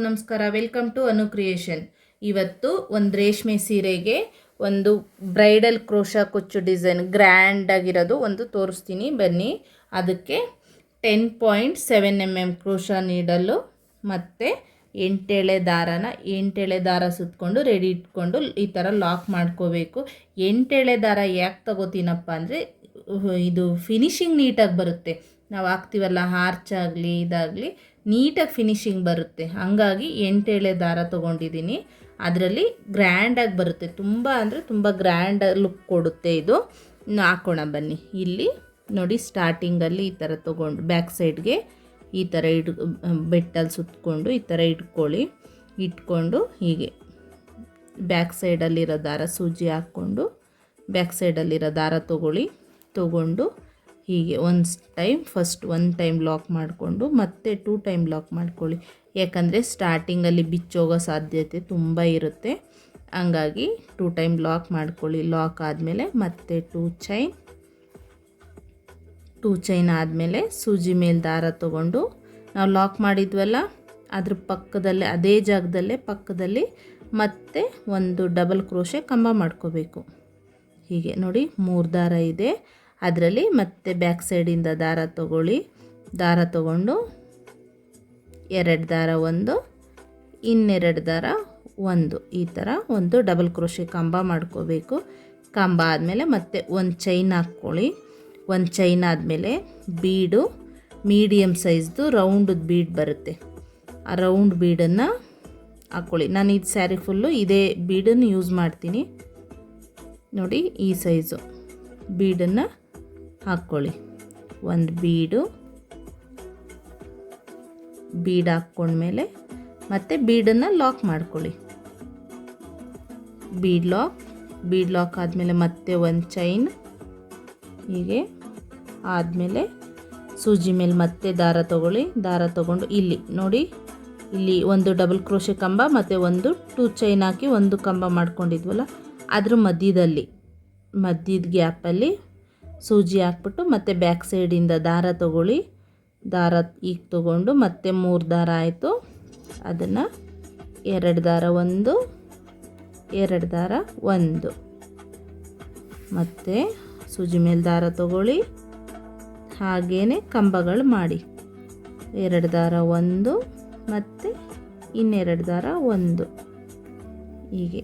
ನಮಸ್ಕಾರ. Welcome to Anu creation. ಇವತ್ತು ಒಂದು ರೇಷ್ಮೆ ಸೀರೆಗೆ ಒಂದು ಬ್ರೈಡಲ್ ಕ್ರೋಶಾ ಕುಚ್ಚು ಡಿಸೈನ್ ಗ್ರ್ಯಾಂಡ್ ಆಗಿರೋದು ಒಂದು ತೋರಿಸ್ತೀನಿ ಬನ್ನಿ. ಅದಕ್ಕೆ 10.7 mm ಕ್ರೋಶಾ ನೀಡಲು ಮತ್ತು 8 ಎಳೆ ದಾರ ಸುತ್ತಕೊಂಡು ರೆಡಿ ಇಟ್ಕೊಂಡು ಈ ಥರ ಲಾಕ್ ಮಾಡ್ಕೋಬೇಕು. 8 ಎಳೆ ದಾರ ಯಾಕೆ ತಗೋತೀನಪ್ಪ ಅಂದರೆ ಇದು ಫಿನಿಶಿಂಗ್ ನೀಟಾಗಿ ಬರುತ್ತೆ. ನಾವು ಹಾಕ್ತೀವಲ್ಲ ಆರ್ಚ್ ಆಗಲಿ ಇದಾಗಲಿ ನೀಟಾಗಿ ಫಿನಿಶಿಂಗ್ ಬರುತ್ತೆ. ಹಾಗಾಗಿ 8 ಎಳೆ ದಾರ ತೊಗೊಂಡಿದ್ದೀನಿ. ಅದರಲ್ಲಿ ಗ್ರ್ಯಾಂಡಾಗಿ ಬರುತ್ತೆ, ತುಂಬ ಅಂದರೆ ತುಂಬ ಗ್ರ್ಯಾಂಡ್ ಲುಕ್ ಕೊಡುತ್ತೆ. ಇದು ಹಾಕೋಣ ಬನ್ನಿ. ಇಲ್ಲಿ ನೋಡಿ ಸ್ಟಾರ್ಟಿಂಗಲ್ಲಿ ಈ ಥರ ತೊಗೊಂಡು ಬ್ಯಾಕ್ ಸೈಡ್ಗೆ ಈ ಥರ ಬೆಟ್ಟಲ್ಲಿ ಸುತ್ತಕೊಂಡು ಈ ಥರ ಇಟ್ಕೊಂಡು ಹೀಗೆ ಬ್ಯಾಕ್ ಸೈಡಲ್ಲಿರೋ ದಾರ ಸೂಜಿ ಹಾಕ್ಕೊಂಡು ಬ್ಯಾಕ್ ಸೈಡಲ್ಲಿರೋ ದಾರ ತೊಗೊಂಡು ಹೀಗೆ ಫಸ್ಟ್ ಒನ್ ಟೈಮ್ ಲಾಕ್ ಮಾಡಿಕೊಂಡು ಮತ್ತೆ 2 ಟೈಮ್ ಲಾಕ್ ಮಾಡ್ಕೊಳ್ಳಿ. ಯಾಕಂದರೆ ಸ್ಟಾರ್ಟಿಂಗಲ್ಲಿ ಬಿಚ್ಚೋಗೋ ಸಾಧ್ಯತೆ ತುಂಬ ಇರುತ್ತೆ. ಹಂಗಾಗಿ 2 ಟೈಮ್ ಲಾಕ್ ಮಾಡ್ಕೊಳ್ಳಿ. ಲಾಕ್ ಆದಮೇಲೆ ಮತ್ತೆ 2 ಚೈನ್ ಆದಮೇಲೆ ಸೂಜಿ ಮೇಲೆ ದಾರ ತೊಗೊಂಡು ನಾವು ಲಾಕ್ ಮಾಡಿದ್ವಲ್ಲ ಅದ್ರ ಪಕ್ಕದಲ್ಲೇ ಅದೇ ಜಾಗದಲ್ಲೇ ಪಕ್ಕದಲ್ಲಿ ಮತ್ತೆ ಒಂದು ಡಬಲ್ ಕ್ರೋಶೆ ಕಂಬ ಮಾಡ್ಕೋಬೇಕು. ಹೀಗೆ ನೋಡಿ 3 ದಾರ ಇದೆ. ಅದರಲ್ಲಿ ಮತ್ತೆ ಬ್ಯಾಕ್ ಸೈಡಿಂದ ದಾರ ತೊಗೊಂಡು 2 ದಾರ ಇನ್ನೆರಡು ದಾರ ಈ ಥರ ಒಂದು ಡಬಲ್ ಕ್ರೋಶೆ ಕಂಬ ಮಾಡ್ಕೋಬೇಕು. ಕಂಬ ಆದಮೇಲೆ ಮತ್ತೆ ಒಂದು ಚೈನ್ ಹಾಕ್ಕೊಳ್ಳಿ. ಒಂದು ಚೈನ್ ಆದಮೇಲೆ ಬೀಡು ಮೀಡಿಯಮ್ ಸೈಜ್ದು ರೌಂಡದ ಬೀಡ್ ಬರುತ್ತೆ, ಆ ರೌಂಡ್ ಬೀಡನ್ನು ಹಾಕ್ಕೊಳ್ಳಿ. ನಾನು ಇದು ಸ್ಯಾರಿ ಫುಲ್ಲು ಇದೇ ಬೀಡನ್ನು ಯೂಸ್ ಮಾಡ್ತೀನಿ. ನೋಡಿ ಈ ಸೈಜು ಬೀಡನ್ನು ಹಾಕ್ಕೊಳ್ಳಿ. ಒಂದು ಬೀಡ್ ಹಾಕ್ಕೊಂಡ್ಮೇಲೆ ಮತ್ತೆ ಬೀಡನ್ನು ಲಾಕ್ ಮಾಡ್ಕೊಳ್ಳಿ. ಬೀಡ್ ಲಾಕ್ ಆದಮೇಲೆ ಮತ್ತೆ ಒಂದು ಚೈನ್ ಹೀಗೆ ಆದಮೇಲೆ ಸೂಜಿ ಮೇಲೆ ಮತ್ತೆ ದಾರ ತೊಗೊಂಡು ಇಲ್ಲಿ ನೋಡಿ, ಇಲ್ಲಿ ಒಂದು ಡಬಲ್ ಕ್ರೋಶೆ ಕಂಬ ಮತ್ತು ಒಂದು 2 ಚೈನ್ ಹಾಕಿ ಒಂದು ಕಂಬ ಮಾಡ್ಕೊಂಡಿದ್ವಲ್ಲ ಅದ್ರ ಮಧ್ಯದ ಗ್ಯಾಪಲ್ಲಿ ಸೂಜಿ ಹಾಕ್ಬಿಟ್ಟು ಮತ್ತೆ ಬ್ಯಾಕ್ ಸೈಡಿಂದ ದಾರ ತೊಗೊಂಡು ಮತ್ತೆ 3 ದಾರ ಆಯಿತು. ಅದನ್ನು 2 ದಾರ 2 ದಾರ ಮತ್ತು ಸೂಜಿ ಮೇಲೆ ದಾರ ತೊಗೊಳ್ಳಿ. ಹಾಗೇ ಕಂಬಗಳು ಮಾಡಿ 2 ದಾರ ಮತ್ತು ಇನ್ನೆರಡು ದಾರ ಹೀಗೆ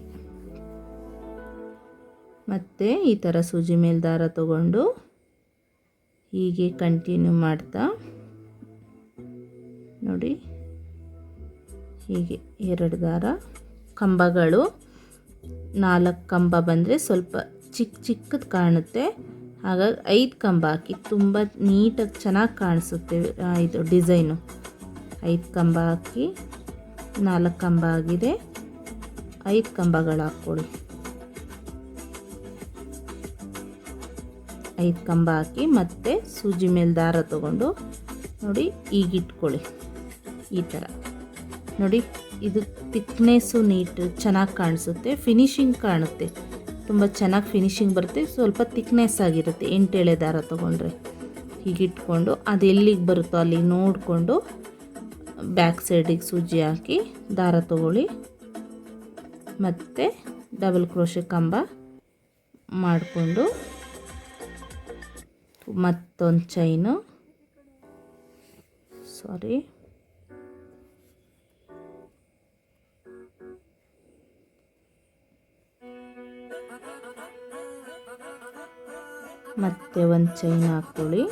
ಮತ್ತು ಈ ಥರ ಸೂಜಿ ಮೇಲೆ ದಾರ ತೊಗೊಂಡು ಹೀಗೆ ಕಂಟಿನ್ಯೂ ಮಾಡ್ತಾ ನೋಡಿ ಹೀಗೆ 2 ದಾರ ಕಂಬಗಳು 4 ಕಂಬ ಬಂದರೆ ಸ್ವಲ್ಪ ಚಿಕ್ಕದು ಕಾಣುತ್ತೆ. ಹಾಗಾಗಿ 5 ಕಂಬ ಹಾಕಿ ತುಂಬ ನೀಟಾಗಿ ಚೆನ್ನಾಗಿ ಕಾಣಿಸುತ್ತೆ. ಇದು ಡಿಸೈನು 5 ಕಂಬ ಹಾಕಿ 4 ಕಂಬ ಆಗಿದೆ. 5 ಕಂಬಗಳು ಹಾಕ್ಕೊಳ್ಳಿ. 5 ಕಂಬ ಹಾಕಿ ಮತ್ತೆ ಸೂಜಿ ಮೇಲೆ ದಾರ ತೊಗೊಂಡು ನೋಡಿ ಈಗಿಟ್ಕೊಳ್ಳಿ. ಈ ಥರ ನೋಡಿ, ಇದು ತಿಕ್ನೆಸ್ಸು ಚೆನ್ನಾಗಿ ಕಾಣಿಸುತ್ತೆ, ಫಿನಿಶಿಂಗ್ ಕಾಣುತ್ತೆ, ತುಂಬ ಚೆನ್ನಾಗಿ ಫಿನಿಶಿಂಗ್ ಬರುತ್ತೆ. ಸ್ವಲ್ಪ ತಿಕ್ನೆಸ್ ಆಗಿರುತ್ತೆ 8 ಎಳೆ ದಾರ ತೊಗೊಂಡ್ರೆ. ಹೀಗಿಟ್ಕೊಂಡು ಅದು ಎಲ್ಲಿಗೆ ಬರುತ್ತೋ ಅಲ್ಲಿಗೆ ನೋಡಿಕೊಂಡು ಬ್ಯಾಕ್ ಸೈಡಿಗೆ ಸೂಜಿ ಹಾಕಿ ದಾರ ತೊಗೊಳ್ಳಿ. ಮತ್ತು ಡಬಲ್ ಕ್ರೋಶೆ ಕಂಬ ಮಾಡಿಕೊಂಡು ಮತ್ತೊಂದು ಚೈನು ಮತ್ತೆ ಒಂದು ಚೈನ್ ಹಾಕ್ಕೊಳ್ಳಿ.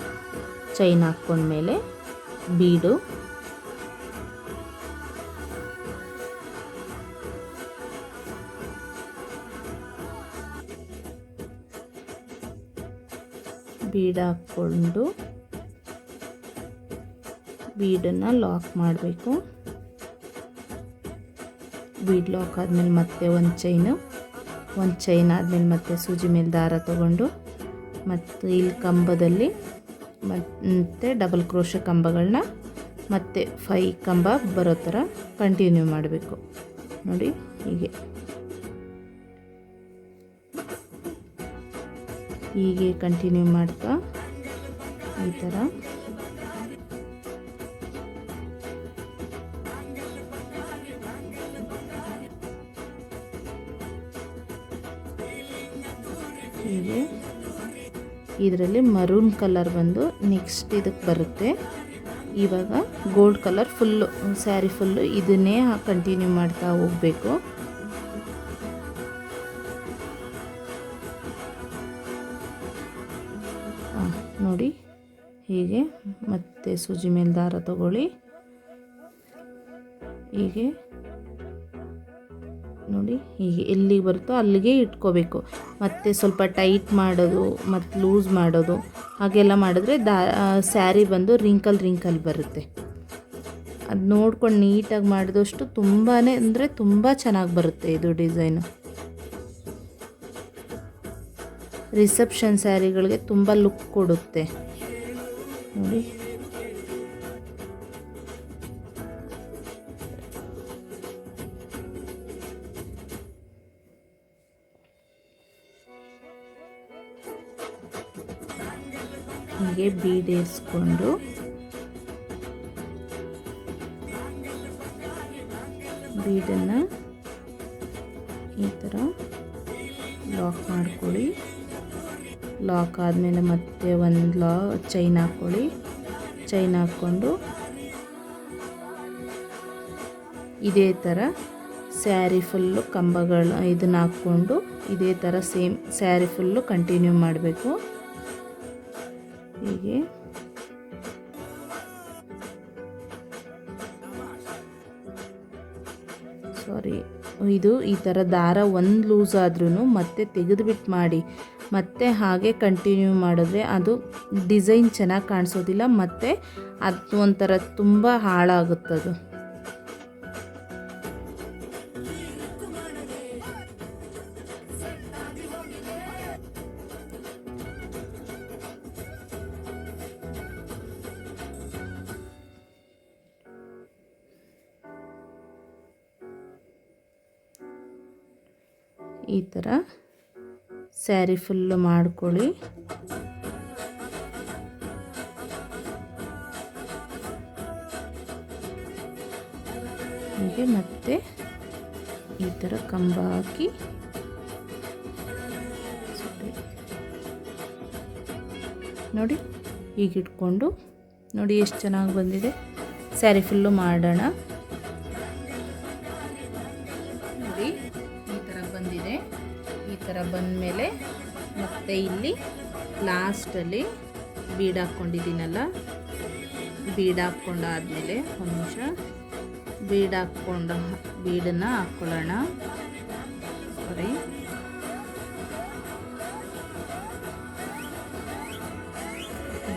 ಚೈನ್ ಹಾಕ್ಕೊಂಡ್ಮೇಲೆ ಬೀಡು ಹಾಕ್ಕೊಂಡು ಬೀಡನ್ನು ಲಾಕ್ ಮಾಡಬೇಕು. ಬೀಡ್ ಲಾಕ್ ಆದಮೇಲೆ ಮತ್ತೆ ಒಂದು ಚೈನ್ ಆದಮೇಲೆ ಮತ್ತೆ ಸೂಜಿ ಮೇಲೆ ದಾರ ತೊಗೊಂಡು ಮತ್ತು ಇಲ್ಲಿ ಕಂಬದಲ್ಲಿ ಮತ್ತು ಡಬಲ್ ಕ್ರೋಶೆ ಕಂಬಗಳನ್ನ ಮತ್ತೆ 5 ಕಂಬ ಬರೋ ಥರ ಕಂಟಿನ್ಯೂ ಮಾಡಬೇಕು. ನೋಡಿ ಹೀಗೆ ಕಂಟಿನ್ಯೂ ಮಾಡ್ತಾ ಈ ಥರ ಹೀಗೆ ಇದರಲ್ಲಿ ಮರೂನ್ ಕಲರ್ ಬಂದು ನೆಕ್ಸ್ಟ್ ಇದಕ್ಕೆ ಬರುತ್ತೆ. ಇವಾಗ gold colour full sari full ಇದನ್ನೇ ಕಂಟಿನ್ಯೂ ಮಾಡ್ತಾ ಹೋಗಬೇಕು. ನೋಡಿ ಹೀಗೆ ಮತ್ತೆ ಸೂಜಿ ಮೇಲೆ ದಾರ ತಗೊಳ್ಳಿ. ಹೀಗೆ ನೋಡಿ ಹೀಗೆ ಎಲ್ಲಿಗೆ ಬರುತ್ತೋ ಅಲ್ಲಿಗೆ ಇಟ್ಕೋಬೇಕು. ಮತ್ತು ಸ್ವಲ್ಪ ಟೈಟ್ ಮಾಡೋದು ಮತ್ತು ಲೂಸ್ ಮಾಡೋದು ಹಾಗೆಲ್ಲ ಮಾಡಿದ್ರೆ ಸ್ಯಾರಿ ಬಂದು ರಿಂಕಲ್ ಬರುತ್ತೆ. ಅದು ನೋಡ್ಕೊಂಡು ನೀಟಾಗಿ ಮಾಡಿದಷ್ಟು ತುಂಬಾ ಅಂದರೆ ತುಂಬ ಚೆನ್ನಾಗಿ ಬರುತ್ತೆ ಇದು ಡಿಸೈನು. ರಿಸೆಪ್ಷನ್ ಸ್ಯಾರಿಗಳಿಗೆ ತುಂಬ ಲುಕ್ ಕೊಡುತ್ತೆ ನೋಡಿ. ಹೀಗೆ ಬೀಡೇರಿಸ್ಕೊಂಡು ಬೀಡನ್ನು ಈ ಥರ ಲಾಕ್ ಮಾಡ್ಕೊಳ್ಳಿ. ಲಾಕ್ ಆದಮೇಲೆ ಮತ್ತೆ ಒಂದು ಚೈನ್ ಹಾಕ್ಕೊಳ್ಳಿ. ಚೈನ್ ಹಾಕ್ಕೊಂಡು ಇದೇ ಥರ ಸ್ಯಾರಿ ಫುಲ್ಲು ಕಂಬಗಳು ಇದನ್ನು ಹಾಕ್ಕೊಂಡು ಇದೇ ಥರ ಸೇಮ್ ಸ್ಯಾರಿ ಫುಲ್ಲು ಕಂಟಿನ್ಯೂ ಮಾಡಬೇಕು. ಹೀಗೆ ಇದು ಈ ಥರ ದಾರ ಒಂದು ಲೂಸ್ ಆದ್ರೂ ಮತ್ತೆ ತೆಗೆದುಬಿಟ್ಟು ಮಾಡಿ ಮತ್ತೆ ಹಾಗೆ ಕಂಟಿನ್ಯೂ ಮಾಡಿದ್ರೆ ಅದು ಡಿಸೈನ್ ಚೆನ್ನಾಗಿ ಕಾಣಿಸೋದಿಲ್ಲ, ಮತ್ತು ಅದು ಒಂಥರ ತುಂಬ ಹಾಳಾಗುತ್ತದು. ಈ ಥರ ಸ್ಯಾರಿ ಫುಲ್ಲು ಮಾಡ್ಕೊಳ್ಳಿ. ಹೀಗೆ ಮತ್ತೆ ಈ ಥರ ಕಂಬ ಹಾಕಿ ನೋಡಿ ಹೀಗೆ ಇಟ್ಕೊಂಡು ನೋಡಿ ಎಷ್ಟು ಚೆನ್ನಾಗಿ ಬಂದಿದೆ. ಸ್ಯಾರಿ ಫುಲ್ಲು ಮಾಡೋಣ ನೋಡಿ. ಈ ಥರ ಬಂದಿದೆ. ಈ ಥರ ಬಂದಮೇಲೆ ಮತ್ತೆ ಇಲ್ಲಿ ಲಾಸ್ಟಲ್ಲಿ ಬೀಡ್ ಹಾಕ್ಕೊಂಡಿದ್ದೀನಲ್ಲ, ಬೀಡ್ ಹಾಕ್ಕೊಂಡಾದ್ಮೇಲೆ ಒಂದು ನಿಮಿಷ ಬೀಡನ್ನು ಹಾಕ್ಕೊಳ್ಳೋಣ.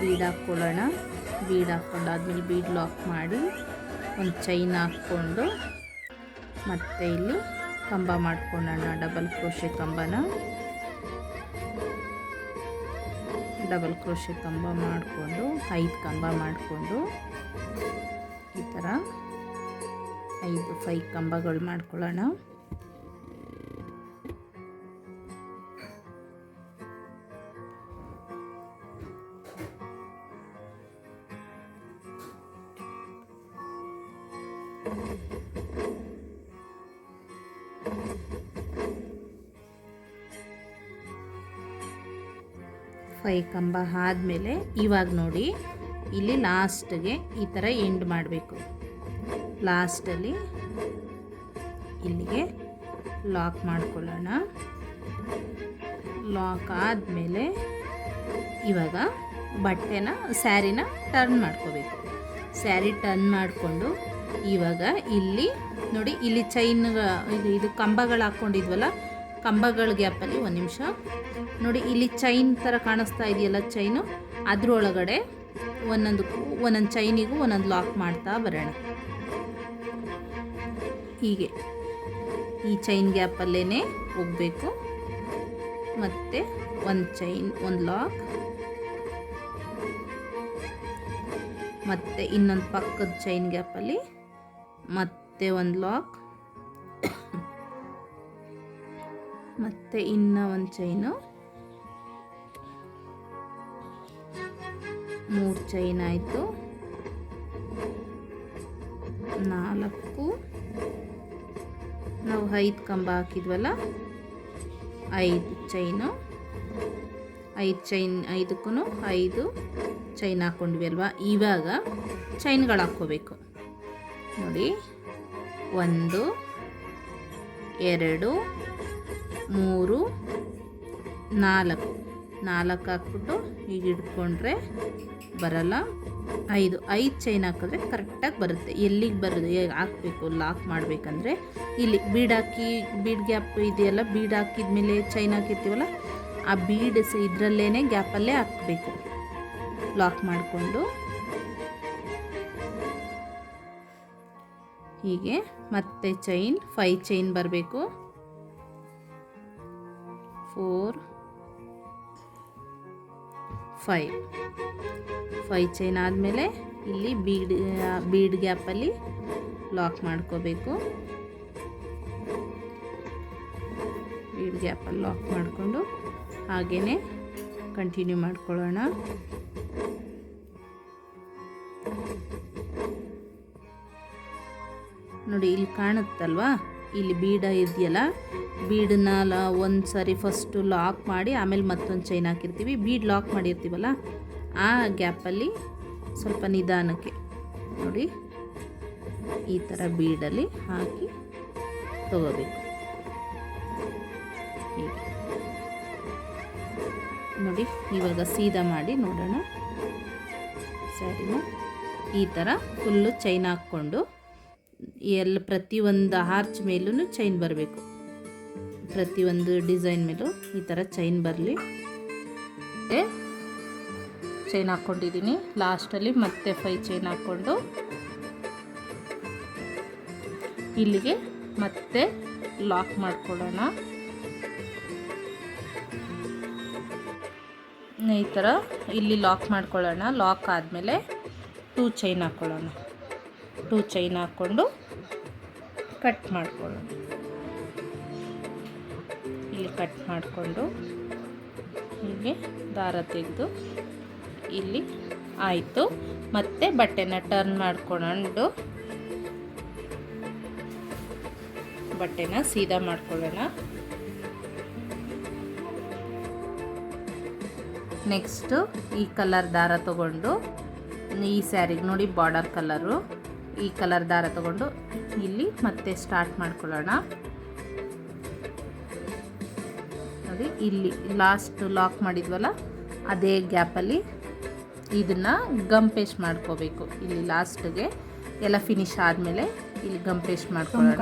ಬೀಡ್ ಹಾಕ್ಕೊಳ್ಳೋಣ. ಬೀಡ್ ಹಾಕ್ಕೊಂಡಾದ್ಮೇಲೆ ಬೀಡ್ ಲಾಕ್ ಮಾಡಿ ಒಂದು ಚೈನ್ ಹಾಕ್ಕೊಂಡು ಮತ್ತೆ ಇಲ್ಲಿ ಕಂಬ ಮಾಡ್ಕೊಳ್ಳೋಣ. ಡಬಲ್ ಕ್ರೋಶೆ ಕಂಬನ ಮಾಡಿಕೊಂಡು 5 ಕಂಬ ಮಾಡಿಕೊಂಡು ಈ ಥರ 5 ಕಂಬಗಳು ಮಾಡ್ಕೊಳ್ಳೋಣ. ಕಂಬ ಆದಮೇಲೆ ಇವಾಗ ನೋಡಿ ಇಲ್ಲಿ ಲಾಸ್ಟ್ಗೆ ಈ ಥರ ಎಂಡ್ ಮಾಡಬೇಕು. ಲಾಸ್ಟಲ್ಲಿ ಇಲ್ಲಿಗೆ ಲಾಕ್ ಮಾಡ್ಕೊಳ್ಳೋಣ. ಲಾಕ್ ಆದಮೇಲೆ ಇವಾಗ ಬಟ್ಟೆನ ಸ್ಯಾರಿನ ಟರ್ನ್ ಮಾಡ್ಕೋಬೇಕು. ಸ್ಯಾರಿ ಟರ್ನ್ ಮಾಡಿಕೊಂಡು ಇವಾಗ ಇಲ್ಲಿ ನೋಡಿ ಇಲ್ಲಿ ಚೈನ್ ಇದು ಕಂಬಗಳು ಹಾಕ್ಕೊಂಡಿದ್ವಲ್ಲ, ಕಂಬಗಳ ಗ್ಯಾಪಲ್ಲಿ ಒಂದು ನಿಮಿಷ ನೋಡಿ ಇಲ್ಲಿ ಚೈನ್ ಥರ ಕಾಣಿಸ್ತಾ ಇದೆಯಲ್ಲ, ಚೈನು ಅದರೊಳಗಡೆ ಒಂದೊಂದು ಚೈನಿಗೂ ಒಂದೊಂದು ಲಾಕ್ ಮಾಡ್ತಾ ಬರೋಣ. ಹೀಗೆ ಈ ಚೈನ್ ಗ್ಯಾಪಲ್ಲೇ ಹೋಗಬೇಕು. ಮತ್ತು ಒಂದು ಚೈನ್ ಒಂದು ಲಾಕ್, ಮತ್ತು ಇನ್ನೊಂದು ಪಕ್ಕದ ಚೈನ್ ಗ್ಯಾಪಲ್ಲಿ ಮತ್ತೆ ಒಂದು ಲಾಕ್, ಮತ್ತು ಇನ್ನೂ ಒಂದು ಚೈನು, 3 ಚೈನ್ ಆಯಿತು. 4 ನಾವು 5 ಕಂಬ ಹಾಕಿದ್ವಲ್ಲ, 5 ಚೈನು, 5 ಚೈನ್, 5ಕ್ಕೂ 5 ಚೈನ್ ಹಾಕ್ಕೊಂಡ್ವಿ ಅಲ್ವಾ. ಇವಾಗ ಚೈನ್ಗಳು ಹಾಕ್ಕೋಬೇಕು ನೋಡಿ. 1 2 3 4 ಹಾಕ್ಬಿಟ್ಟು ಈಗ ಹಿಡ್ಕೊಂಡ್ರೆ ಬರಲ್ಲ. 5 ಚೈನ್ ಹಾಕಿದ್ರೆ ಕರೆಕ್ಟಾಗಿ ಬರುತ್ತೆ. ಎಲ್ಲಿಗೆ ಬರೋದು ಹಾಕಬೇಕು ಲಾಕ್ ಮಾಡಬೇಕಂದ್ರೆ ಇಲ್ಲಿ ಬೀಡ್ ಗ್ಯಾಪ್ ಇದೆಯಲ್ಲ, ಬೀಡ್ ಹಾಕಿದ್ಮೇಲೆ ಚೈನ್ ಹಾಕಿರ್ತೀವಲ್ಲ, ಆ ಬೀಡ್ ಇದರಲ್ಲೇ ಗ್ಯಾಪಲ್ಲೇ ಹಾಕಬೇಕು. ಲಾಕ್ ಮಾಡಿಕೊಂಡು ಹೀಗೆ ಮತ್ತೆ ಚೈನ್ 5 ಚೈನ್ ಬರಬೇಕು. 4 5 ಚೈನ್ ಆದಮೇಲೆ ಇಲ್ಲಿ ಬೀಡ್ ಗ್ಯಾಪಲ್ಲಿ ಲಾಕ್ ಮಾಡ್ಕೋಬೇಕು. ಬೀಡ್ ಗ್ಯಾಪಲ್ಲಿ ಲಾಕ್ ಮಾಡಿಕೊಂಡು ಹಾಗೇ ಕಂಟಿನ್ಯೂ ಮಾಡ್ಕೊಳ್ಳೋಣ. ನೋಡಿ ಇಲ್ಲಿ ಕಾಣುತ್ತಲ್ವಾ, ಇಲ್ಲಿ ಬೀಡ ಇದೆಯಲ್ಲ, ಬೀಡನ್ನ ಒಂದು ಸಾರಿ ಫಸ್ಟು ಲಾಕ್ ಮಾಡಿ ಆಮೇಲೆ ಮತ್ತೊಂದು ಚೈನ್ ಹಾಕಿರ್ತೀವಿ. ಬೀಡ್ ಲಾಕ್ ಮಾಡಿರ್ತೀವಲ್ಲ, ಆ ಗ್ಯಾಪಲ್ಲಿ ಸ್ವಲ್ಪ ನಿಧಾನಕ್ಕೆ ನೋಡಿ ಈ ಥರ ಬೀಡಲ್ಲಿ ಹಾಕಿ ತಗೋಬೇಕು. ಹೀಗೆ ನೋಡಿ. ಇವಾಗ ಸೀದಾ ಮಾಡಿ ನೋಡೋಣ ಸ್ಯಾರಿನ. ಈ ಥರ ಫುಲ್ಲು ಚೈನ್ ಹಾಕ್ಕೊಂಡು ಪ್ರತಿಯೊಂದು ಆರ್ಚ್ ಮೇಲೂ ಚೈನ್ ಬರಬೇಕು. ಪ್ರತಿಯೊಂದು ಡಿಸೈನ್ ಮೇಲೂ ಈ ಥರ ಚೈನ್ ಬರಲಿ. ಚೈನ್ ಹಾಕ್ಕೊಂಡಿದ್ದೀನಿ. ಲಾಸ್ಟಲ್ಲಿ ಮತ್ತೆ 5 ಚೈನ್ ಹಾಕ್ಕೊಂಡು ಇಲ್ಲಿಗೆ ಮತ್ತೆ ಲಾಕ್ ಮಾಡ್ಕೊಳ್ಳೋಣ. ಈ ಥರ ಇಲ್ಲಿ ಲಾಕ್ ಮಾಡ್ಕೊಳ್ಳೋಣ. ಲಾಕ್ ಆದಮೇಲೆ 2 ಚೈನ್ ಹಾಕ್ಕೊಳ್ಳೋಣ. 2 ಚೈನ್ ಹಾಕ್ಕೊಂಡು ಕಟ್ ಮಾಡ್ಕೊಳ್ಳೋಣ. ಇಲ್ಲಿ ಕಟ್ ಮಾಡಿಕೊಂಡು ಹೀಗೆ ದಾರ ತೆಗೆದು ಇಲ್ಲಿ ಆಯಿತು. ಮತ್ತೆ ಬಟ್ಟೆನ ಟರ್ನ್ ಮಾಡ್ಕೊಂಡು ಬಟ್ಟೆನ ಸೀದಾ ಮಾಡ್ಕೊಳ್ಳೋಣ. ನೆಕ್ಸ್ಟು ಈ ಕಲರ್ ದಾರ ತಗೊಂಡು, ಈ ಸ್ಯಾರಿಗೆ ನೋಡಿ ಬಾರ್ಡರ್ ಕಲರು, ಈ ಕಲರ್ ದಾರ ತಗೊಂಡು ಇಲ್ಲಿ ಮತ್ತೆ ಸ್ಟಾರ್ಟ್ ಮಾಡ್ಕೊಳ್ಳೋಣ. ನೋಡಿ ಇಲ್ಲಿ ಲಾಸ್ಟ್ ಲಾಕ್ ಮಾಡಿದ್ವಲ್ಲ, ಅದೇ ಗ್ಯಾಪಲ್ಲಿ ಇದನ್ನು ಗಮ್ ಪೇಸ್ಟ್ ಮಾಡ್ಕೋಬೇಕು. ಇಲ್ಲಿ ಲಾಸ್ಟ್ಗೆ ಎಲ್ಲ ಫಿನಿಶ್ ಆದಮೇಲೆ ಇಲ್ಲಿ ಗಮ್ ಪೇಸ್ಟ್ ಮಾಡ್ಕೊಳ್ಳೋಣ.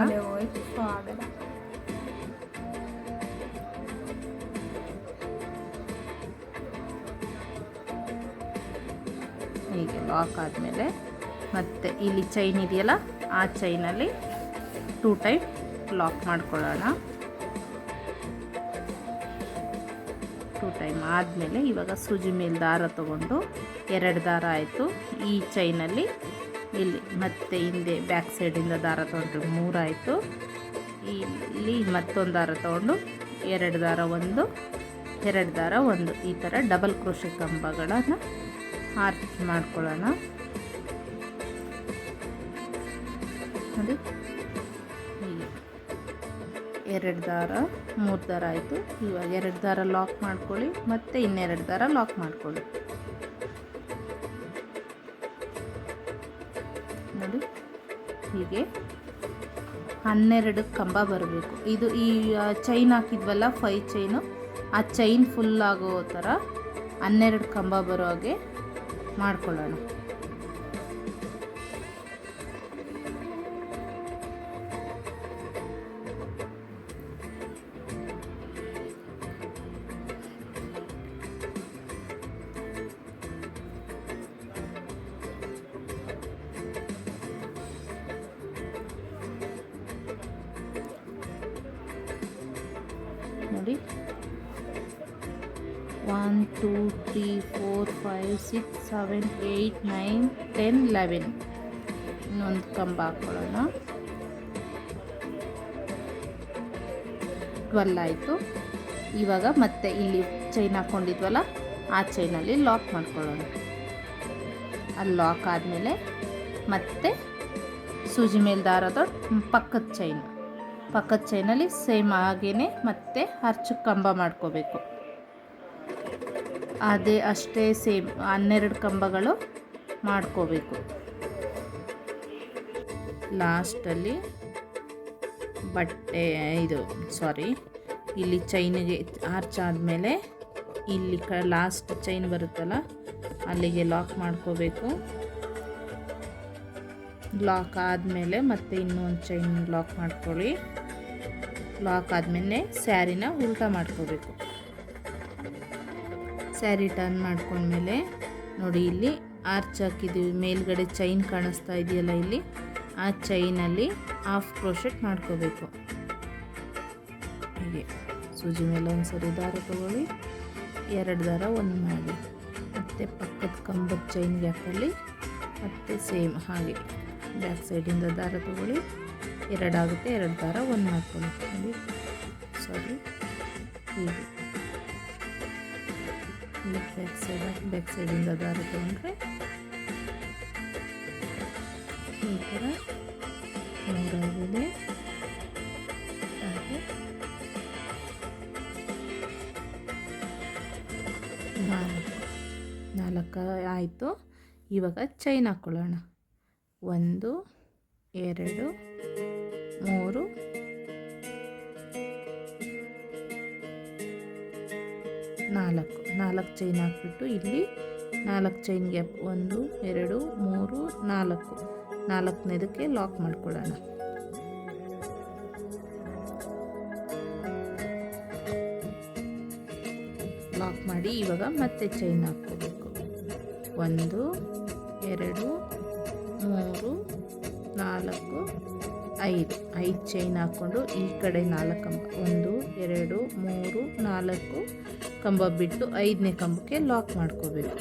ಹೀಗೆ ಲಾಕ್ ಆದಮೇಲೆ ಮತ್ತೆ ಇಲ್ಲಿ ಚೈನ್ ಇದೆಯಲ್ಲ, ಆ ಚೈನಲ್ಲಿ 2 ಟೈಮ್ ಲಾಕ್ ಮಾಡ್ಕೊಳ್ಳೋಣ. 2 ಟೈಮ್ ಆದಮೇಲೆ ಇವಾಗ ಸೂಜಿ ಮೇಲೆ ದಾರ ತಗೊಂಡು 2 ದಾರ ಆಯಿತು. ಈ ಚೈನಲ್ಲಿ ಇಲ್ಲಿ ಮತ್ತೆ ಹಿಂದೆ ಬ್ಯಾಕ್ ಸೈಡಿಂದ ದಾರ ತೊಗೊಂಡ್ರೆ 3 ಆಯಿತು. ಇಲ್ಲಿ ಮತ್ತೊಂದು ದಾರ ತೊಗೊಂಡು 2 ದಾರ 1 2 ದಾರ 1 ಈ ಥರ ಡಬಲ್ ಕ್ರೋಶೆ ಕಂಬಗಳನ್ನು ಆರ್ಚ್ ಮಾಡ್ಕೊಳ್ಳೋಣ. ನೋಡಿ ಹೀಗೆ 2 ದಾರ 3 ದಾರ ಆಯಿತು. ಇವಾಗ 2 ದಾರ ಲಾಕ್ ಮಾಡ್ಕೊಳ್ಳಿ, ಮತ್ತು ಇನ್ನೆರಡು ದಾರ ಲಾಕ್ ಮಾಡ್ಕೊಳ್ಳಿ. ನೋಡಿ ಹೀಗೆ 12 ಕಂಬ ಬರಬೇಕು. ಇದು ಈ ಚೈನ್ ಹಾಕಿದ್ವಲ್ಲ 5 ಚೈನು, ಆ ಚೈನ್ ಫುಲ್ ಆಗೋ ಥರ 12 ಕಂಬ ಬರೋ ಹಾಗೆ ಮಾಡ್ಕೊಳ್ಳೋಣ. ನೋಡಿ 1 2 3 4 5 6 7 8 9 10 11 ಇನ್ನೊಂದು ಕಂಬ ಹಾಕ್ಕೊಳ್ಳೋಣ. 12 ಆಯಿತು. ಇವಾಗ ಮತ್ತೆ ಇಲ್ಲಿ ಚೈನ್ ಹಾಕ್ಕೊಂಡಿದ್ವಲ್ಲ, ಆ ಚೈನಲ್ಲಿ ಲಾಕ್ ಮಾಡ್ಕೊಳ್ಳೋಣ. ಅಲ್ಲಿ ಲಾಕ್ ಆದಮೇಲೆ ಮತ್ತೆ ಸೂಜಿ ಮೇಲೆ ದಾರದ ಪಕ್ಕದ ಚೈನಲ್ಲಿ ಸೇಮ್ ಹಾಗೇ ಮತ್ತೆ ಅರ್ಚು ಕಂಬ ಮಾಡ್ಕೋಬೇಕು. ಅಷ್ಟೇ ಸೇಮ್ 12 ಕಂಬಗಳು ಮಾಡ್ಕೋಬೇಕು. ಲಾಸ್ಟಲ್ಲಿ ಇಲ್ಲಿ ಚೈನಿಗೆ ಆರ್ಚ್ ಆದಮೇಲೆ ಇಲ್ಲಿ ಲಾಸ್ಟ್ ಚೈನ್ ಬರುತ್ತಲ್ಲ ಅಲ್ಲಿಗೆ ಲಾಕ್ ಮಾಡ್ಕೋಬೇಕು. ಲಾಕ್ ಆದಮೇಲೆ ಮತ್ತೆ ಇನ್ನೊಂದು ಚೈನ್ ಲಾಕ್ ಮಾಡ್ಕೊಳ್ಳಿ. ಲಾಕ್ ಆದಮೇಲೆ ಸ್ಯಾರಿನ ಉಲ್ಟಾ ಮಾಡ್ಕೋಬೇಕು. ಸ್ಯಾರಿ ಟರ್ನ್ ಮಾಡ್ಕೊಂಡ್ಮೇಲೆ ನೋಡಿ, ಇಲ್ಲಿ ಆರ್ಚ್ ಹಾಕಿದ್ದೀವಿ, ಮೇಲ್ಗಡೆ ಚೈನ್ ಕಾಣಿಸ್ತಾ ಇದೆಯಲ್ಲ, ಇಲ್ಲಿ ಆ ಚೈನಲ್ಲಿ ಹಾಫ್ ಕ್ರೋಶೆಟ್ ಮಾಡ್ಕೋಬೇಕು. ಹೀಗೆ ಸೂಜಿ ಮೇಲೆ ಒಂದು ಸರಿ ದಾರ ತಗೊಳ್ಳಿ, 2 ದಾರ ಒಂದು ಮಾಡಿ, ಮತ್ತು ಪಕ್ಕದ ಕಂಬದ ಚೈನ್ ಗ್ಯಾಪಲ್ಲಿ ಮತ್ತೆ ಸೇಮ್ ಹಾಗೆ ಬ್ಯಾಕ್ ಸೈಡಿಂದ ದಾರ ತಗೊಳ್ಳಿ, 2 ಆಗುತ್ತೆ, 2 ದಾರ ಒಂದು ಮಾಡ್ಕೊಳ್ಳಿ. ನೋಡಿ ಹೀಗೆ ಬ್ಯಾಕ್ ಸೈಡಿಂದ ದಾರ ತಗೊಂಡ್ರೆ ಈ ಥರ 3 ಆಗಿದೆ. ಹಾಗೆ 4 ಆಯಿತು. ಇವಾಗ ಚೈನ್ ಹಾಕ್ಕೊಳ್ಳೋಣ. 1 2 3 4 ಚೈನ್ ಹಾಕ್ಬಿಟ್ಟು ಇಲ್ಲಿ 4 ಚೈನ್ ಗ್ಯಾಪ್ 1 2 3 4 4ನೇದಕ್ಕೆ ಲಾಕ್ ಮಾಡ್ಕೊಳ್ಳೋಣ. ಲಾಕ್ ಮಾಡಿ ಇವಾಗ ಮತ್ತೆ ಚೈನ್ ಹಾಕ್ಕೋಬೇಕು. 1 2 3 4 5 ಚೈನ್ ಹಾಕ್ಕೊಂಡು ಈ ಕಡೆ 4 ಕಂಬ 1 2 3 4 ಕಂಬ ಬಿಟ್ಟು 5ನೇ ಕಂಬಕ್ಕೆ ಲಾಕ್ ಮಾಡ್ಕೋಬೇಕು.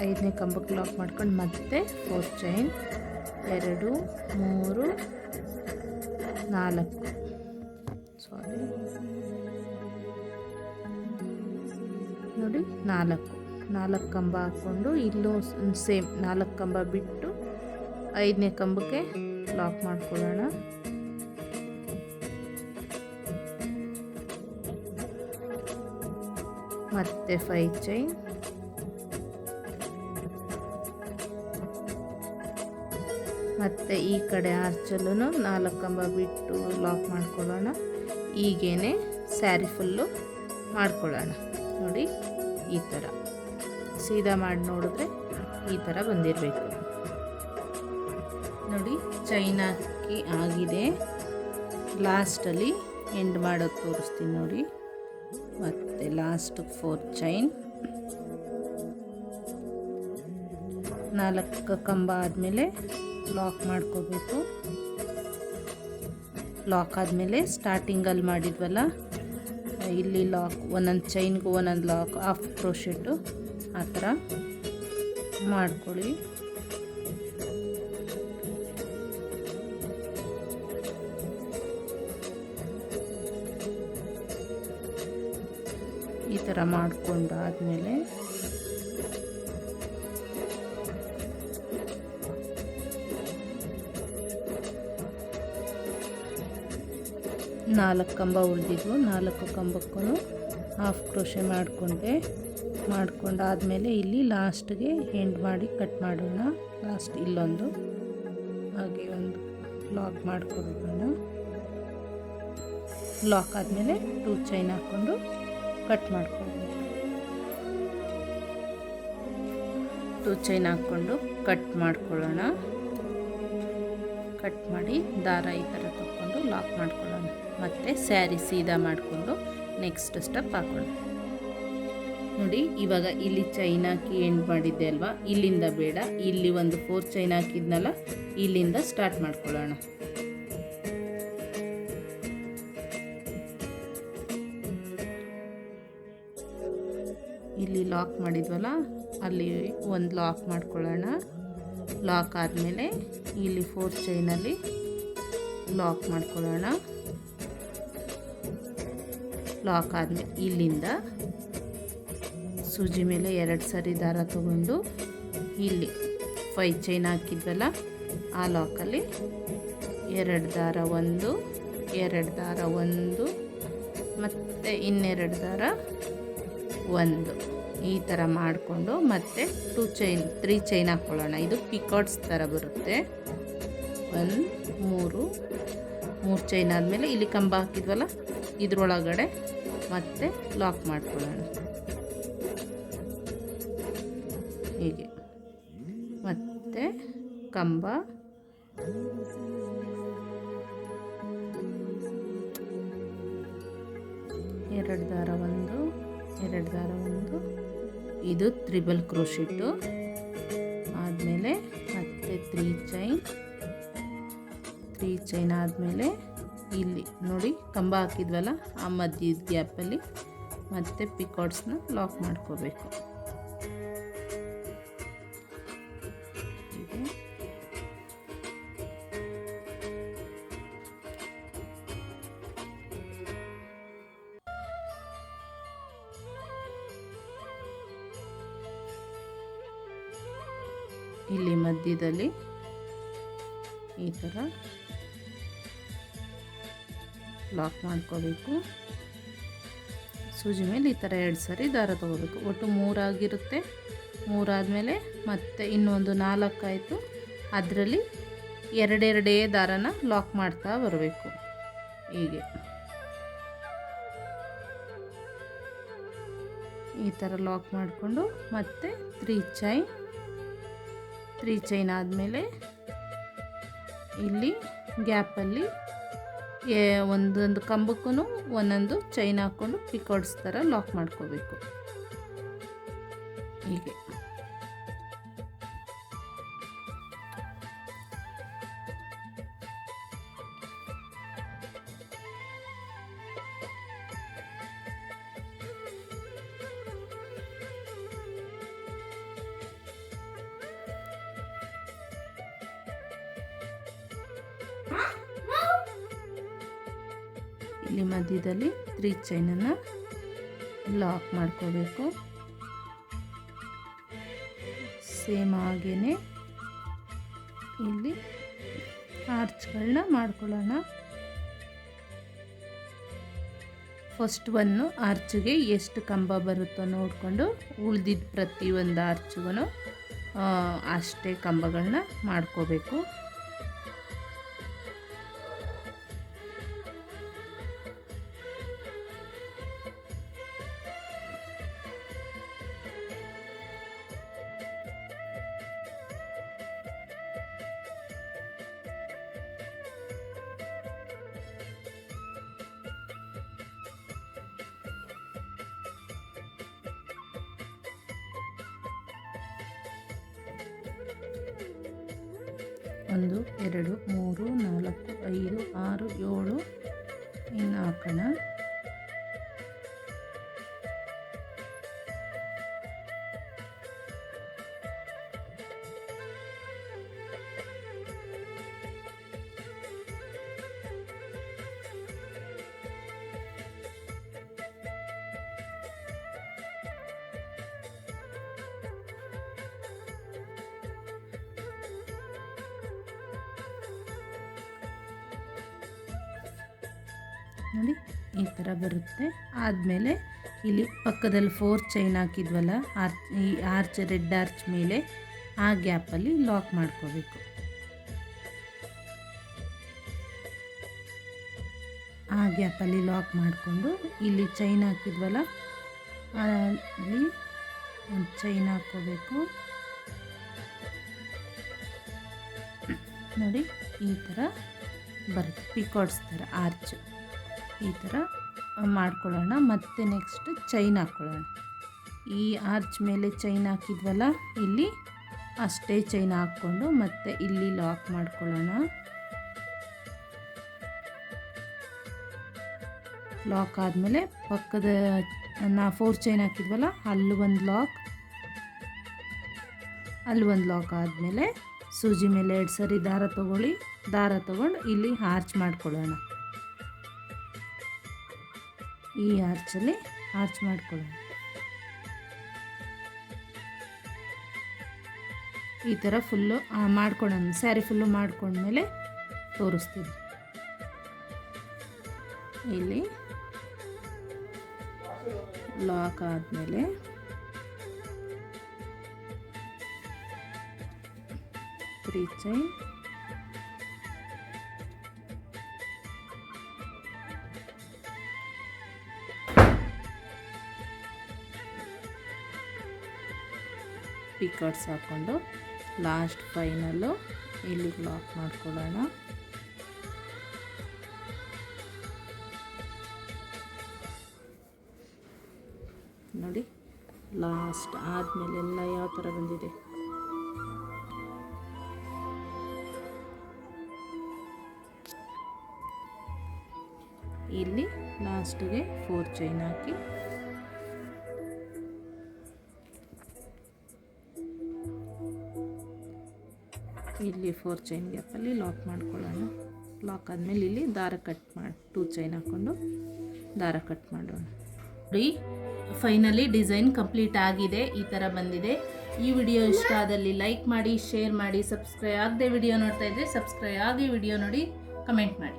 ಐದನೇ ಕಂಬಕ್ಕೆ ಲಾಕ್ ಮಾಡ್ಕೊಂಡು ಮತ್ತೆ 4 ಚೈನ್ 2 3 4 ನೋಡಿ 4 ಕಂಬ ಹಾಕ್ಕೊಂಡು ಇಲ್ಲೂ ಸೇಮ್ 4 ಕಂಬ ಬಿಟ್ಟು 5ನೇ ಕಂಬಕ್ಕೆ ಲಾಕ್ ಮಾಡ್ಕೊಳ್ಳೋಣ. ಮತ್ತೆ 5 ಚೈನ್ ಮತ್ತು ಈ ಕಡೆ ಆರ್ಚಲ್ಲೂ 4 ಕಂಬ ಬಿಟ್ಟು ಲಾಕ್ ಮಾಡ್ಕೊಳ್ಳೋಣ. ಈಗೇನೆ ಸ್ಯಾರಿ ಫುಲ್ಲು ಮಾಡ್ಕೊಳ್ಳೋಣ. ನೋಡಿ ಈ ಥರ ಸೀದಾ ಮಾಡಿ ನೋಡಿದ್ರೆ ಈ ಥರ ಬಂದಿರಬೇಕು. ನೋಡಿ ಚೈನ್ ಹಾಕಿ ಆಗಿದೆ. ಲಾಸ್ಟಲ್ಲಿ ಎಂಡ್ ಮಾಡೋದು ತೋರಿಸ್ತೀನಿ ನೋಡಿ. ಮತ್ತು ಲಾಸ್ಟ್ 4 ಚೈನ್ 4 ಕಂಬ ಆದಮೇಲೆ ಲಾಕ್ ಮಾಡ್ಕೋಬೇಕು. ಲಾಕ್ ಆದಮೇಲೆ ಸ್ಟಾರ್ಟಿಂಗಲ್ಲಿ ಮಾಡಿದ್ವಲ್ಲ ಇಲ್ಲಿ ಲಾಕ್, ಒಂದೊಂದು ಚೈನ್ಗೂ ಒಂದೊಂದು ಲಾಕ್, ಹಾಫ್ ಕ್ರೋಶೆಟ್ಟು ಆ ಥರ ಮಾಡ್ಕೊಳ್ಳಿ. ಈ ಥರ ಮಾಡ್ಕೊಂಡಾದಮೇಲೆ ನಾಲ್ಕು ಕಂಬ ಉಳಿದಿದ್ವು. 4 ಕಂಬಕ್ಕೂ ಹಾಫ್ ಕ್ರೋಶೆ ಮಾಡ್ಕೊಂಡಾದಮೇಲೆ ಇಲ್ಲಿ ಲಾಸ್ಟ್ಗೆ ಎಂಡ್ ಮಾಡಿ ಕಟ್ ಮಾಡೋಣ. ಲಾಸ್ಟ್ ಇಲ್ಲೊಂದು ಹಾಗೆ ಒಂದು ಲಾಕ್ ಮಾಡ್ಕೊಡೋಣ. ಲಾಕ್ ಆದಮೇಲೆ 2 ಚೈನ್ ಹಾಕ್ಕೊಂಡು ಕಟ್ ಮಾಡ್ಕೊಳ್ಬೇಕು. 2 ಚೈನ್ ಹಾಕ್ಕೊಂಡು ಕಟ್ ಮಾಡ್ಕೊಳ್ಳೋಣ. ಕಟ್ ಮಾಡಿ ದಾರ ಈ ಥರ ತಗೊಂಡು ಲಾಕ್ ಮಾಡ್ಕೊಳ್ಳೋಣ. ಮತ್ತು ಸ್ಯಾರಿ ಸೀದಾ ಮಾಡಿಕೊಂಡು ನೆಕ್ಸ್ಟ್ ಸ್ಟೆಪ್ ಹಾಕೋಣ. ನೋಡಿ ಇವಾಗ ಇಲ್ಲಿ ಚೈನ್ ಹಾಕಿ ಎಂಡ್ ಮಾಡಿದ್ದೆ ಅಲ್ವಾ, ಇಲ್ಲಿಂದ ಬೇಡ, ಇಲ್ಲಿ ಒಂದು 4 ಚೈನ್ ಹಾಕಿದ್ನಲ್ಲ, ಇಲ್ಲಿಂದ ಸ್ಟಾರ್ಟ್ ಮಾಡ್ಕೊಳ್ಳೋಣ. ಇಲ್ಲಿ ಲಾಕ್ ಮಾಡಿದ್ವಲ್ಲ ಅಲ್ಲಿ ಒಂದು ಲಾಕ್ ಮಾಡ್ಕೊಳ್ಳೋಣ. ಲಾಕ್ ಆದಮೇಲೆ ಇಲ್ಲಿ 4 ಚೈನಲ್ಲಿ ಲಾಕ್ ಮಾಡ್ಕೊಳ್ಳೋಣ. ಲಾಕ್ ಆದಮೇಲೆ ಇಲ್ಲಿಂದ ಸೂಜಿ ಮೇಲೆ 2 ಸರಿ ದಾರ ತಗೊಂಡು ಇಲ್ಲಿ 5 ಚೈನ್ ಹಾಕಿದ್ವಲ್ಲ ಆ ಲಾಕಲ್ಲಿ 2 ದಾರ ಒಂದು, 2 ದಾರ ಒಂದು, ಮತ್ತು ಇನ್ನೆರಡು ದಾರ ಒಂದು, ಈ ಥರ ಮಾಡಿಕೊಂಡು ಮತ್ತೆ 3 ಚೈನ್ ಹಾಕ್ಕೊಳ್ಳೋಣ. ಇದು ಪಿಕಾಟ್ಸ್ ಥರ ಬರುತ್ತೆ. 1 3 ಚೈನ್ ಆದಮೇಲೆ ಇಲ್ಲಿ ಕಂಬ ಹಾಕಿದ್ವಲ್ಲ ಇದ್ರೊಳಗಡೆ ಮತ್ತೆ ಲಾಕ್ ಮಾಡ್ಕೊಳ್ಳೋಣ. ಹೀಗೆ ಮತ್ತೆ ಕಂಬ, ಎರಡು ದಾರ ಒಂದು, 2 ದಾರ ಒಂದು, ಇದು ತ್ರಿಬಲ್ ಕ್ರೋಶೆಟ್ಟು ಆದಮೇಲೆ ಮತ್ತೆ 3 ಚೈನ್ ಆದಮೇಲೆ ಇಲ್ಲಿ ನೋಡಿ ಕಂಬ ಹಾಕಿದ್ವಲ್ಲ ಆ ಮಧ್ಯದ ಗ್ಯಾಪಲ್ಲಿ ಮತ್ತೆ ಪಿಕಾಟ್ಸ್ನ ಲಾಕ್ ಮಾಡ್ಕೋಬೇಕು. ಇಲ್ಲಿ ಮಧ್ಯದಲ್ಲಿ ಈ ಥರ ಲಾಕ್ ಮಾಡ್ಕೋಬೇಕು. ಸೂಜಿ ಮೇಲೆ ಈ ಥರ 2 ಸರಿ ದಾರ ತಗೋಬೇಕು. ಒಟ್ಟು 3 ಆಗಿರುತ್ತೆ. 3 ಆದಮೇಲೆ ಮತ್ತೆ ಇನ್ನೊಂದು 4 ಆಯಿತು. ಅದರಲ್ಲಿ ಎರಡೆರಡೇ ದಾರನ ಲಾಕ್ ಮಾಡ್ತಾ ಬರಬೇಕು. ಹೀಗೆ ಈ ಥರ ಲಾಕ್ ಮಾಡಿಕೊಂಡು ಮತ್ತೆ 3 ಚೈನ್ ಆದಮೇಲೆ ಇಲ್ಲಿ ಗ್ಯಾಪಲ್ಲಿ ಒಂದೊಂದು ಕಂಬಕ್ಕೂ ಒಂದೊಂದು ಚೈನ್ ಹಾಕ್ಕೊಂಡು ಪಿಕಾಟ್ಸ್ ಥರ ಲಾಕ್ ಮಾಡ್ಕೋಬೇಕು. ಹೀಗೆ ಇಲ್ಲಿ ಮಧ್ಯದಲ್ಲಿ 3 ಚೈನನ್ನು ಲಾಕ್ ಮಾಡ್ಕೋಬೇಕು. ಸೇಮ್ ಹಾಗೇನೆ ಇಲ್ಲಿ ಆರ್ಚ್ಗಳನ್ನ ಮಾಡ್ಕೊಳ್ಳೋಣ. ಫಸ್ಟ್ ಒಂದು ಆರ್ಚ್ಗೆ ಎಷ್ಟು ಕಂಬ ಬರುತ್ತೋ ನೋಡಿಕೊಂಡು ಉಳಿದಿದ್ದ ಪ್ರತಿಯೊಂದು ಆರ್ಚ್ಗೂ ಅಷ್ಟೇ ಕಂಬಗಳನ್ನ ಮಾಡ್ಕೋಬೇಕು. ಒಂದು 2 3 4 5 6 7 ಇನ್ನು ಹಾಕೋಣ. ನೋಡಿ ಈ ಥರ ಬರುತ್ತೆ. ಆದಮೇಲೆ ಇಲ್ಲಿ ಪಕ್ಕದಲ್ಲಿ 4 ಚೈನ್ ಹಾಕಿದ್ವಲ್ಲ ಈ ಆರ್ಚ್ ರೆಡ್ ಆರ್ಚ್ ಮೇಲೆ ಆ ಗ್ಯಾಪಲ್ಲಿ ಲಾಕ್ ಮಾಡ್ಕೋಬೇಕು. ಆ ಗ್ಯಾಪಲ್ಲಿ ಲಾಕ್ ಮಾಡಿಕೊಂಡು ಇಲ್ಲಿ ಚೈನ್ ಹಾಕಿದ್ವಲ್ಲ ಅಲ್ಲಿ ಒಂದು ಚೈನ್ ಹಾಕ್ಕೋಬೇಕು. ನೋಡಿ ಈ ಥರ ಬರುತ್ತೆ, ಪಿಕಾಟ್ಸ್ ಥರ ಆರ್ಚ್ ಈ ಥರ ಮಾಡ್ಕೊಳ್ಳೋಣ. ಮತ್ತು ನೆಕ್ಸ್ಟ್ ಚೈನ್ ಹಾಕ್ಕೊಳ್ಳೋಣ. ಈ ಆರ್ಚ್ ಮೇಲೆ ಚೈನ್ ಹಾಕಿದ್ವಲ್ಲ ಇಲ್ಲಿ ಅಷ್ಟೇ ಚೈನ್ ಹಾಕ್ಕೊಂಡು ಮತ್ತೆ ಇಲ್ಲಿ ಲಾಕ್ ಮಾಡ್ಕೊಳ್ಳೋಣ. ಲಾಕ್ ಆದಮೇಲೆ ಪಕ್ಕದ 4 ಚೈನ್ ಹಾಕಿದ್ವಲ್ಲ ಅಲ್ಲಿ ಒಂದು ಲಾಕ್ ಆದಮೇಲೆ ಸೂಜಿ ಮೇಲೆ 2 ಸರಿ ದಾರ ತಗೊಂಡು ಇಲ್ಲಿ ಆರ್ಚ್ ಮಾಡ್ಕೊಳ್ಳೋಣ. ಈ ಆರ್ಚಲ್ಲಿ ಆರ್ಚ್ ಮಾಡ್ಕೊಳ್ಳೋಣ. ಈ ಥರ ಫುಲ್ಲು ಮಾಡ್ಕೊಳ್ಳೋಣ. ಸ್ಯಾರಿ ಫುಲ್ಲು ಮಾಡ್ಕೊಂಡ್ಮೇಲೆ ತೋರಿಸ್ತೀನಿ. ಇಲ್ಲಿ ಲಾಕ್ ಆದಮೇಲೆ ತ್ರೀ ಚೈನ್, ಪಿಕಾಟ್ಸ್ ಹಾಕ್ಕೊಂಡು ಲಾಸ್ಟ್ ಫೈನಲ್ಲು ಇಲ್ಲಿಗೆ ಲಾಕ್ ಮಾಡ್ಕೊಳ್ಳೋಣ. ನೋಡಿ ಲಾಸ್ಟ್ ಆದಮೇಲೆ ಎಲ್ಲ ಯಾವ ಥರ ಬಂದಿದೆ. ಇಲ್ಲಿ ಲಾಸ್ಟಿಗೆ 4 ಚೈನ್ ಹಾಕಿ ಇಲ್ಲಿ 4 ಚೈನ್ ಗ್ಯಾಪಲ್ಲಿ ಲಾಕ್ ಮಾಡ್ಕೊಳ್ಳೋಣ. ಲಾಕ್ ಆದಮೇಲೆ ಇಲ್ಲಿ ದಾರ ಕಟ್ ಮಾಡಿ 2 ಚೈನ್ ಹಾಕ್ಕೊಂಡು ದಾರ ಕಟ್ ಮಾಡೋಣ. ನೋಡಿ ಫೈನಲಿ ಡಿಸೈನ್ ಕಂಪ್ಲೀಟ್ ಆಗಿದೆ. ಈ ಥರ ಬಂದಿದೆ. ಈ ವಿಡಿಯೋ ಇಷ್ಟ ಆದಲ್ಲಿ ಲೈಕ್ ಮಾಡಿ, ಶೇರ್ ಮಾಡಿ, ಸಬ್ಸ್ಕ್ರೈಬ್ ಆಗದೆ ವಿಡಿಯೋ ನೋಡ್ತಾ ಇದ್ದರೆ ಸಬ್ಸ್ಕ್ರೈಬ್ ಆಗಿ ವಿಡಿಯೋ ನೋಡಿ ಕಮೆಂಟ್ ಮಾಡಿ.